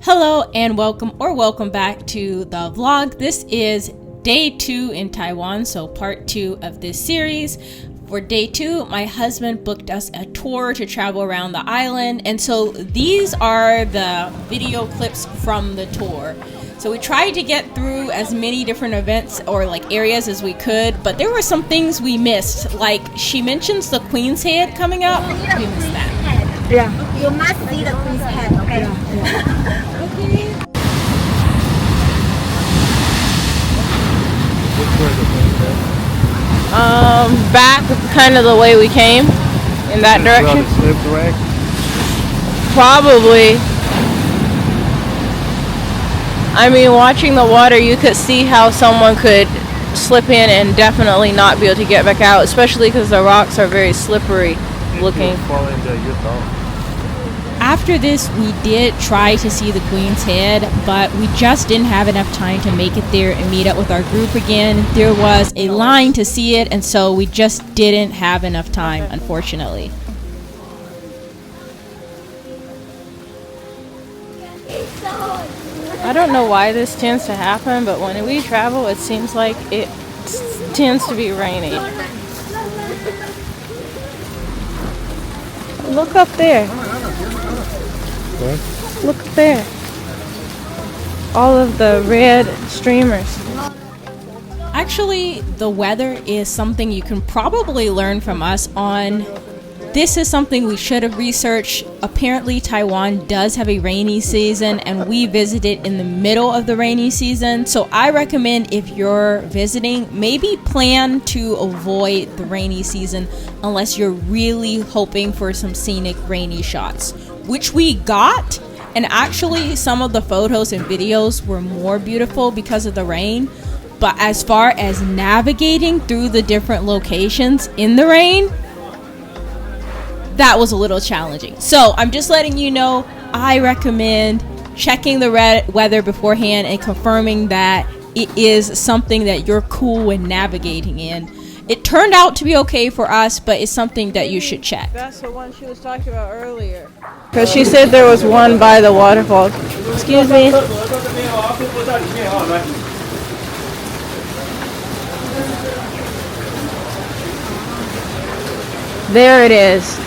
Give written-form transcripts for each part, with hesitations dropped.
Hello and welcome back to the vlog. This is day 2 in Taiwan, so part 2 of this series. For day 2, my husband booked us a tour to travel around the island, and so these are the video clips from the tour. So we tried to get through as many different events or like areas as we could, but there were some things we missed. Like she mentions the Queen's Head coming up. We missed that. Yeah. You must see the Queen's Head, okay? Yeah. Okay. Back kind of the way we came, in that direction. Probably. I mean, watching the water, you could see how someone could slip in and definitely not be able to get back out, especially because the rocks are very slippery looking. After this, we did try to see the Queen's Head, but we just didn't have enough time to make it there and meet up with our group again. There was a line to see it, and so we just didn't have enough time, unfortunately. I don't know why this tends to happen, but when we travel, it seems like it tends to be rainy. Look up there. What? Look there. All of the red streamers. Actually, the weather is something you can probably learn from us on. This is something we should have researched. Apparently, Taiwan does have a rainy season, and we visited in the middle of the rainy season. So I recommend if you're visiting, maybe plan to avoid the rainy season unless you're really hoping for some scenic rainy shots, which we got. And actually, some of the photos and videos were more beautiful because of the rain. But as far as navigating through the different locations in the rain, that was a little challenging. So I'm just letting you know, I recommend checking the weather beforehand and confirming that it is something that you're cool with navigating in. It turned out to be okay for us, but it's something that you should check. That's the one she was talking about earlier. Because she said there was one by the waterfall. Excuse me. There it is.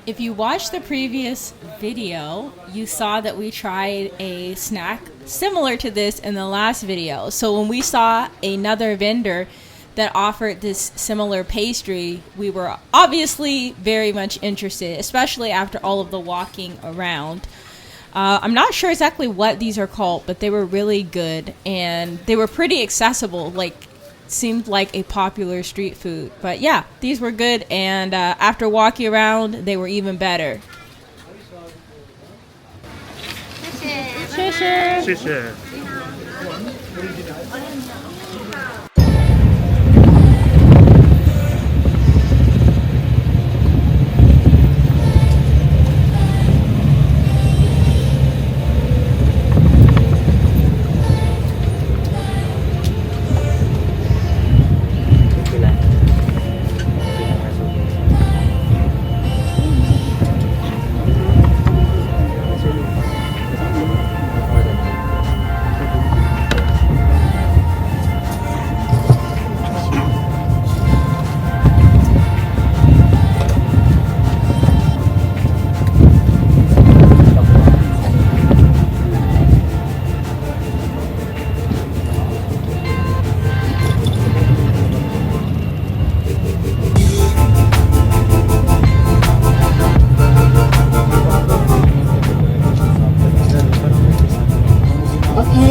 If you watched the previous video, you saw that we tried a snack similar to this in the last video. So when we saw another vendor that offered this similar pastry, we were obviously very much interested, especially after all of the walking around. I'm not sure exactly what these are called, but they were really good and they were pretty accessible. Like, seemed like a popular street food. But yeah, these were good, and after walking around, they were even better. 谢谢。谢谢。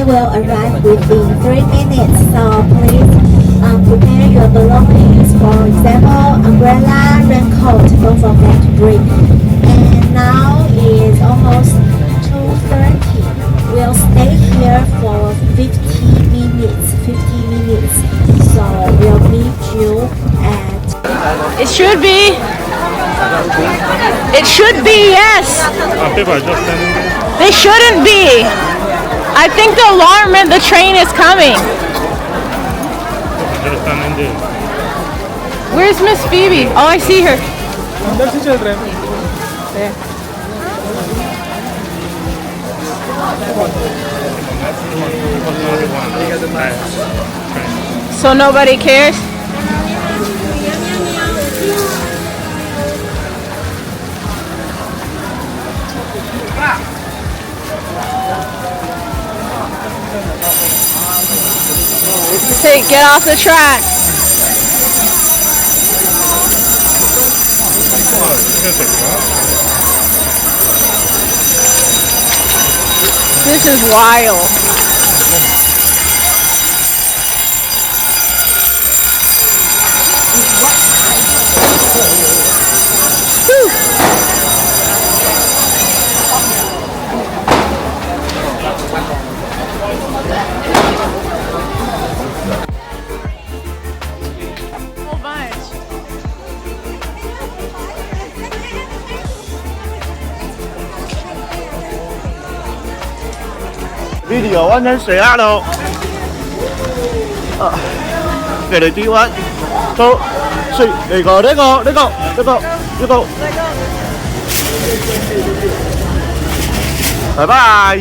will arrive within 3 minutes, so please prepare your belongings. For example, umbrella, raincoat. Don't forget to bring. And now is almost 2:30. We'll stay here for 50 minutes. 50 minutes. So we'll meet you at. It should be. It should be, yes. People are just standing there. They shouldn't be. I think the alarm meant the train is coming. Just standing there. Where's Miss Phoebe? Oh, I see her. There. So nobody cares? Say, get off the track. This is wild. Whole bunch. Video 완전水压喽。给你低温，都水呢個，拜拜。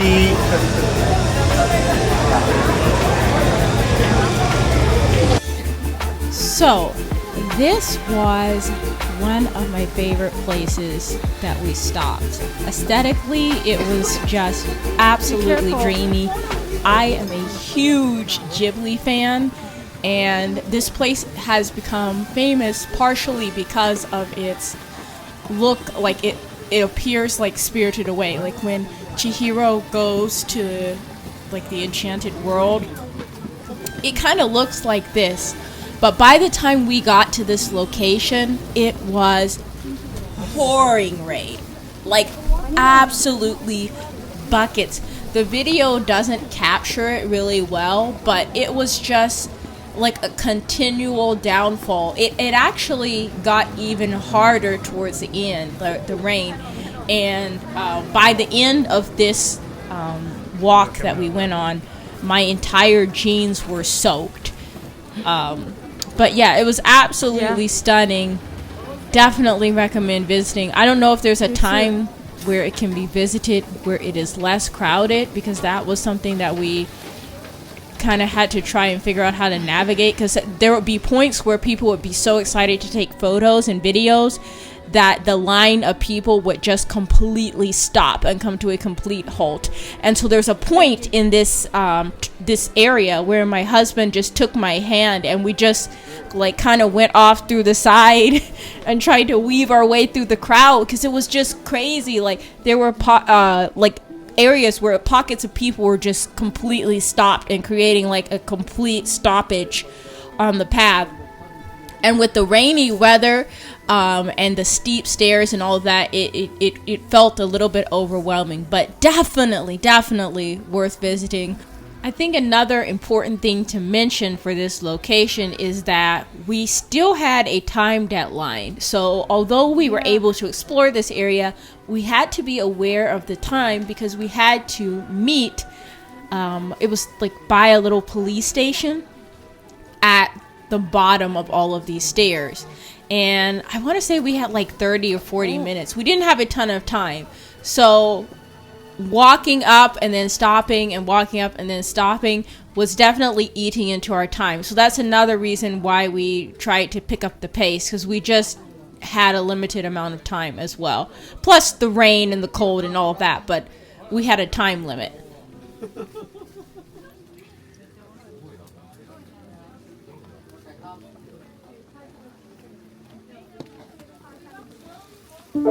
So, this was one of my favorite places that we stopped. Aesthetically, it was just absolutely dreamy. I am a huge Ghibli fan, and this place has become famous partially because of its look. Like it appears like Spirited Away. Like when Chihiro goes to like the enchanted world, it kind of looks like this. But by the time we got to this location, it was pouring rain. Like absolutely buckets. The video doesn't capture it really well, but it was just like a continual downfall. It actually got even harder towards the end, the rain. And by the end of this walk that we went on, my entire jeans were soaked. But yeah, it was absolutely stunning. Definitely recommend visiting. I don't know if there's a time where it can be visited where it is less crowded, because that was something that we kind of had to try and figure out how to navigate, because there would be points where people would be so excited to take photos and videos that the line of people would just completely stop and come to a complete halt. And so there's a point in this this area where my husband just took my hand and we just like kind of went off through the side and tried to weave our way through the crowd, because it was just crazy. Like there were like areas where pockets of people were just completely stopped and creating like a complete stoppage on the path. And with the rainy weather and the steep stairs and all of that, it felt a little bit overwhelming, but definitely worth visiting. I think another important thing to mention for this location is that we still had a time deadline. So although we were able to explore this area, we had to be aware of the time because we had to meet, it was like by a little police station at the bottom of all of these stairs. And I want to say we had like 30 or 40 minutes. We didn't have a ton of time. So walking up and then stopping and walking up and then stopping was definitely eating into our time. So that's another reason why we tried to pick up the pace, because we just had a limited amount of time as well. Plus the rain and the cold and all of that, but we had a time limit. All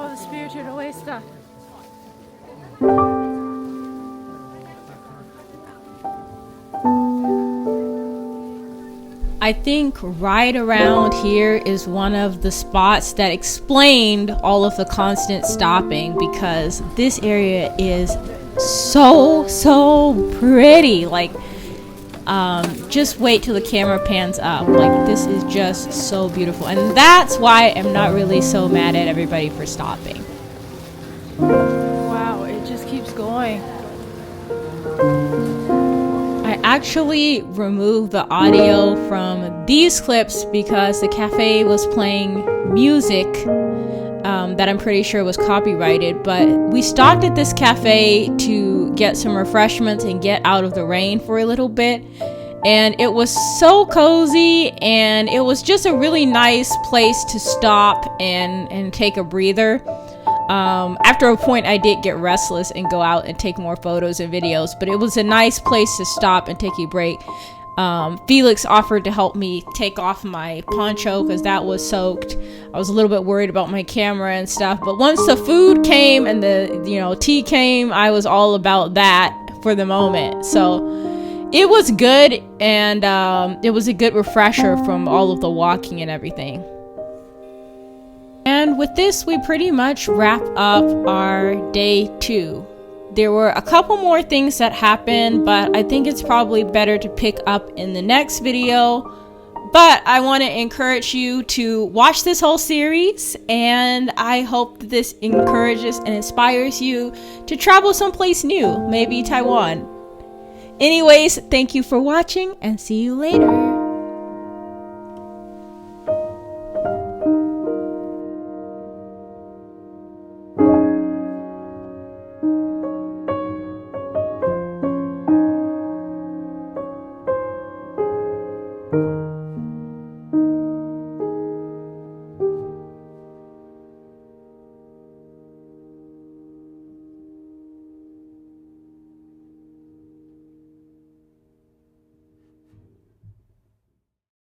the Spirited Away stuff. I think right around here is one of the spots that explained all of the constant stopping, because this area is so pretty. Like, just wait till the camera pans up. Like, this is just so beautiful, and that's why I'm not really so mad at everybody for stopping. Wow, it just keeps going. I actually removed the audio from these clips because the cafe was playing music that I'm pretty sure was copyrighted, but we stopped at this cafe to get some refreshments and get out of the rain for a little bit, and it was so cozy, and it was just a really nice place to stop and take a breather. After a point, I did get restless and go out and take more photos and videos, but it was a nice place to stop and take a break. Felix offered to help me take off my poncho because that was soaked. I was a little bit worried about my camera and stuff, but once the food came and the tea came, I was all about that for the moment. So it was good, and it was a good refresher from all of the walking and everything. And with this, we pretty much wrap up our day 2. There were a couple more things that happened, but I think it's probably better to pick up in the next video. But I want to encourage you to watch this whole series, and I hope that this encourages and inspires you to travel someplace new, maybe Taiwan. Anyways, thank you for watching, and see you later. Thank you.